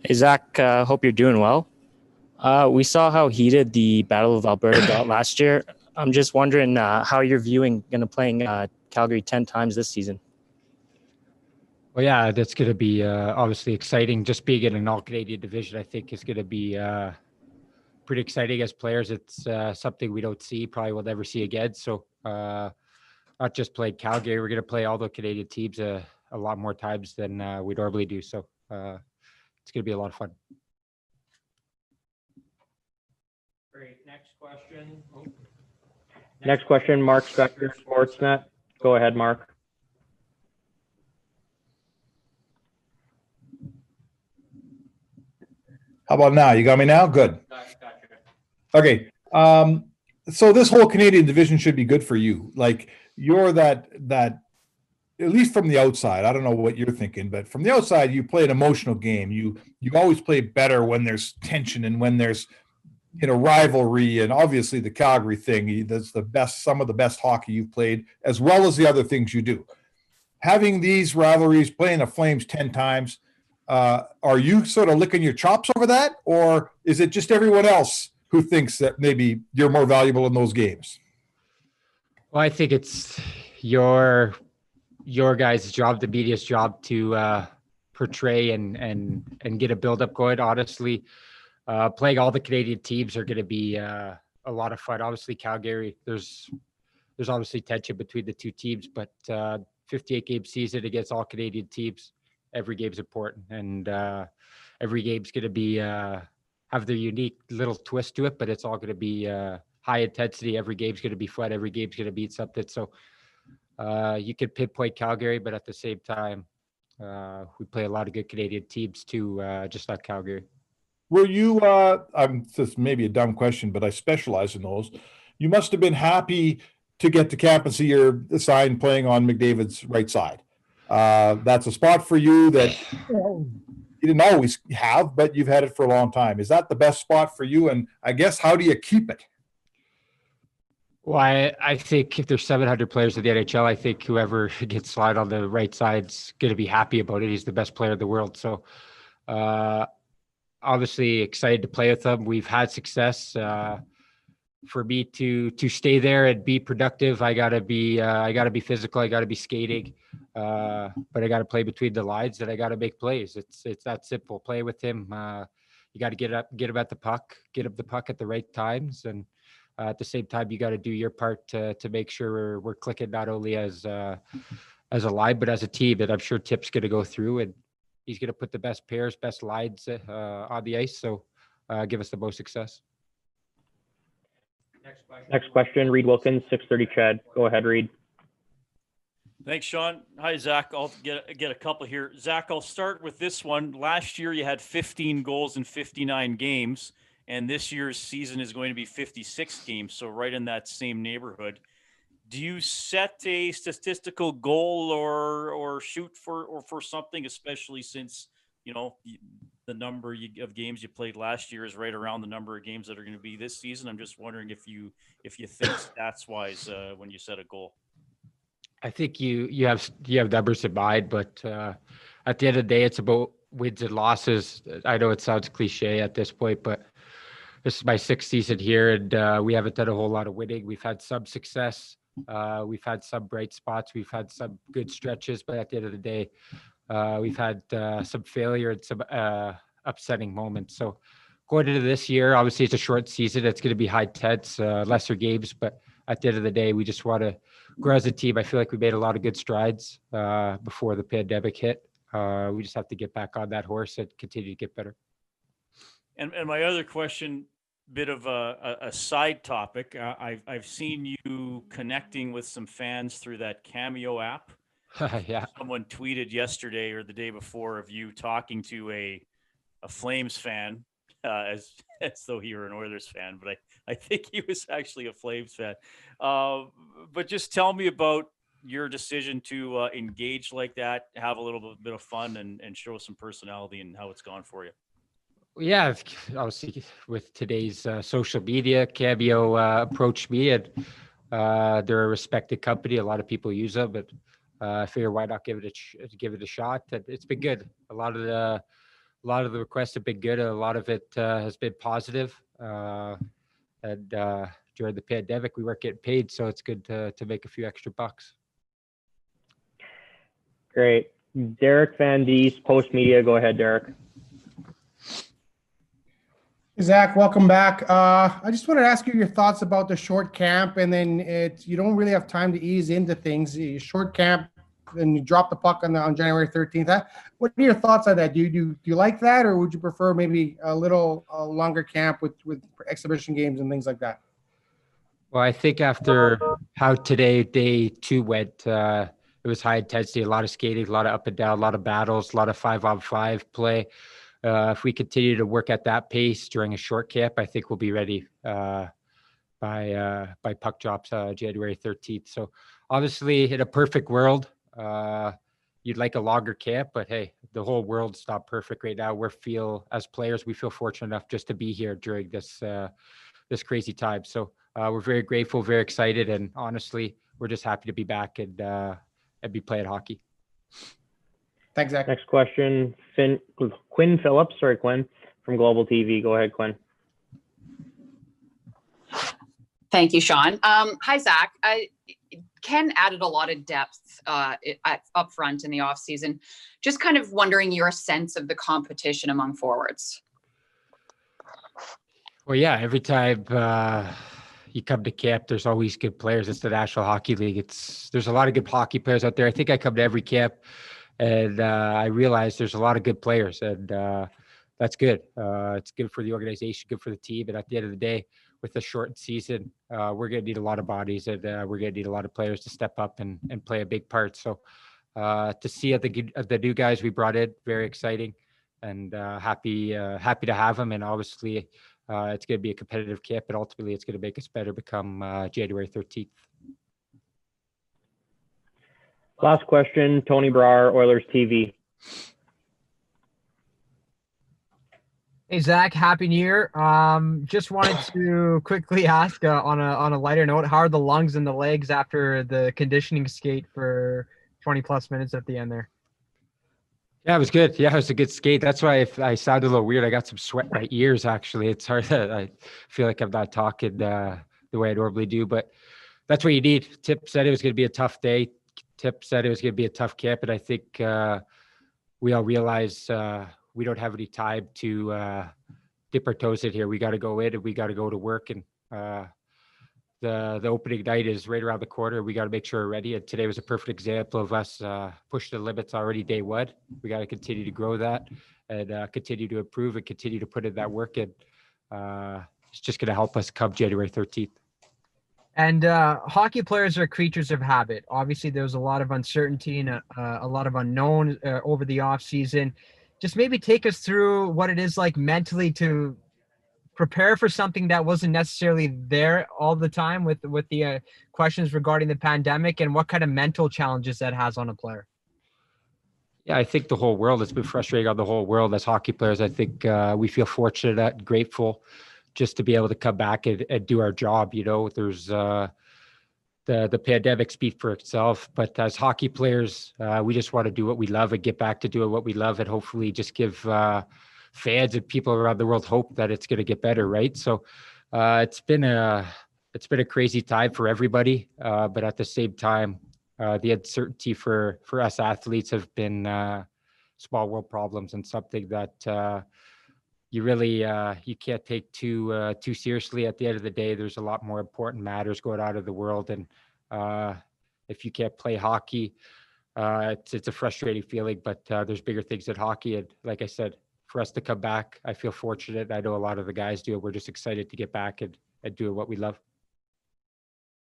Hey Zach, hope you're doing well. We saw how heated the Battle of Alberta got last year. I'm just wondering how you're viewing going to playing Calgary 10 times this season. Well, yeah, that's going to be obviously exciting. Just being in an all Canadian division, I think, is going to be pretty exciting as players. It's something we don't see, probably will never see again. So, not just playing Calgary, we're going to play all the Canadian teams a lot more times than we normally do. So, it's going to be a lot of fun. Great. Next question. Next question, Mark Spector, Sportsnet. Go ahead, Mark. How about now? You got me now? Good. Okay. So this whole Canadian division should be good for you. Like you're that at least from the outside. I don't know what you're thinking, but from the outside, you play an emotional game. You always play better when there's tension and when there's rivalry, and obviously the Calgary thing. That's the best, some of the best hockey you've played, as well as the other things you do. Having these rivalries, playing the Flames 10 times, are you sort of licking your chops over that, or is it just everyone else who thinks that maybe you're more valuable in those games? Well, I think it's your guys' job, the media's job, to portray and get a build-up going. Honestly, playing all the Canadian teams are going to be a lot of fun. Obviously, Calgary, there's obviously tension between the two teams, but 58 game season against all Canadian teams, every game's important, and every game's going to be have their unique little twist to it, but it's all going to be high intensity. Every game's going to be fun. Every game's going to beat something. So you could pinpoint Calgary, but at the same time, we play a lot of good Canadian teams too, just like Calgary. Were you, I'm this may be a dumb question, but I specialize in those. You must have been happy to get to camp and see your sign playing on McDavid's right side. That's a spot for you that you didn't always have, but you've had it for a long time. Is that the best spot for you? And I guess, how do you keep it? Well, I think if there's 700 players in the NHL, I think whoever gets slide on the right side's going to be happy about it. He's the best player in the world. So, obviously excited to play with them. We've had success. For me to stay there and be productive, I gotta be physical. I gotta be skating, but I gotta play between the lines, and I gotta make plays. It's that simple. Play with him. You got to get him at the puck, get him the puck at the right times, and at the same time, you got to do your part to make sure we're clicking not only as a line but as a team. And I'm sure Tip's going to go through and he's going to put the best pairs, best lines on the ice. So give us the most success. Next question, Reed Wilkins, 630 Chad. Go ahead, Reed. Thanks, Sean. Hi, Zach. I'll get a couple here. Zach, I'll start with this one. Last year, you had 15 goals in 59 games, and this year's season is going to be 56 games, so right in that same neighborhood. Do you set a statistical goal or shoot for something, especially since, the number of games you played last year is right around the number of games that are going to be this season? I'm just wondering if you think stats wise when you set a goal. I think you have numbers in mind, but at the end of the day, it's about wins and losses. I know it sounds cliche at this point, but this is my sixth season here, and we haven't done a whole lot of winning. We've had some success. We've had some bright spots. We've had some good stretches, but at the end of the day, we've had some failure and some upsetting moments. So going into this year, obviously it's a short season. It's going to be high tense, lesser games, but at the end of the day, we just want to grow as a team. I feel like we made a lot of good strides before the pandemic hit. We just have to get back on that horse and continue to get better. And my other question, bit of a side topic. I've seen you connecting with some fans through that Cameo app. Yeah. Someone tweeted yesterday or the day before of you talking to a Flames fan, as though he were an Oilers fan, but I think he was actually a Flames fan. But just tell me about your decision to engage like that, have a little bit of fun and show some personality, and how it's gone for you. Yeah, obviously with today's social media, Cameo approached me, and they're a respected company. A lot of people use them, but I figure why not give it a shot? And it's been good. A lot of lot of the requests have been good. A lot of it has been positive. And during the pandemic, we weren't getting paid, so it's good to make a few extra bucks. Great. Derek Van Diest, Post Media. Go ahead, Derek. Zach, welcome back. I just wanted to ask you your thoughts about the short camp, and then you don't really have time to ease into things. Short camp, and you drop the puck on January 13th. What are your thoughts on that? Do you like that, or would you prefer maybe a little longer camp with exhibition games and things like that? Well, I think after how today day 2 went, it was high intensity, a lot of skating, a lot of up and down, a lot of battles, a lot of 5-on-5 play. If we continue to work at that pace during a short camp, I think we'll be ready by puck drops January 13th. So obviously, in a perfect world, you'd like a longer camp, but hey, the whole world's not perfect right now. As players, we feel fortunate enough just to be here during this crazy time. So we're very grateful, very excited, and honestly, we're just happy to be back and be playing hockey. Thanks, Zach. Next question, Quinn Phillips. Sorry, Quinn from Global TV. Go ahead, Quinn. Thank you, Sean. Hi, Zach. Ken added a lot of depth up front in the offseason. Just kind of wondering your sense of the competition among forwards. Well, yeah, every time you come to camp, there's always good players. It's the National Hockey League. There's a lot of good hockey players out there. I think I come to every camp and I realize there's a lot of good players, and that's good. It's good for the organization, good for the team. And at the end of the day, with the shortened season, we're going to need a lot of bodies, and we're going to need a lot of players to step up and play a big part. So to see the new guys we brought in, very exciting, and happy to have them. And obviously, it's going to be a competitive camp, but ultimately, it's going to make us better become January 13th. Last question, Tony Brar, Oilers TV. Hey Zach, happy New Year. Just wanted to quickly ask on a lighter note, how are the lungs and the legs after the conditioning skate for 20 plus minutes at the end there? Yeah, it was good. Yeah, it was a good skate. That's why I sounded a little weird. I got some sweat in my ears, actually. It's hard. I feel like I'm not talking the way I normally do, but that's what you need. Tip said it was going to be a tough day. Tip said it was going to be a tough camp, and I think we all realize we don't have any time to dip our toes in here. We got to go in and we got to go to work, and the opening night is right around the corner. We got to make sure we're ready. And today was a perfect example of us pushing the limits already day 1. We got to continue to grow that and continue to improve and continue to put in that work. And it's just going to help us come January 13th. And hockey players are creatures of habit. Obviously, there was a lot of uncertainty and a lot of unknown over the off season. Just maybe take us through what it is like mentally to prepare for something that wasn't necessarily there all the time with the questions regarding the pandemic, and what kind of mental challenges that has on a player. Yeah, I think the whole world, it's been frustrating on the whole world as hockey players. I think we feel fortunate and grateful just to be able to come back and do our job. You know, there's the pandemic speaks for itself, but as hockey players, we just want to do what we love and get back to doing what we love, and hopefully just give fans and people around the world hope that it's going to get better. Right. So it's been a crazy time for everybody. But at the same time, the uncertainty for us athletes have been small world problems, and something that you really you can't take too seriously. At the end of the day, there's a lot more important matters going on in the world, and if you can't play hockey, it's a frustrating feeling. But there's bigger things than hockey, and like I said, for us to come back, I feel fortunate. I know a lot of the guys do. We're just excited to get back and do what we love.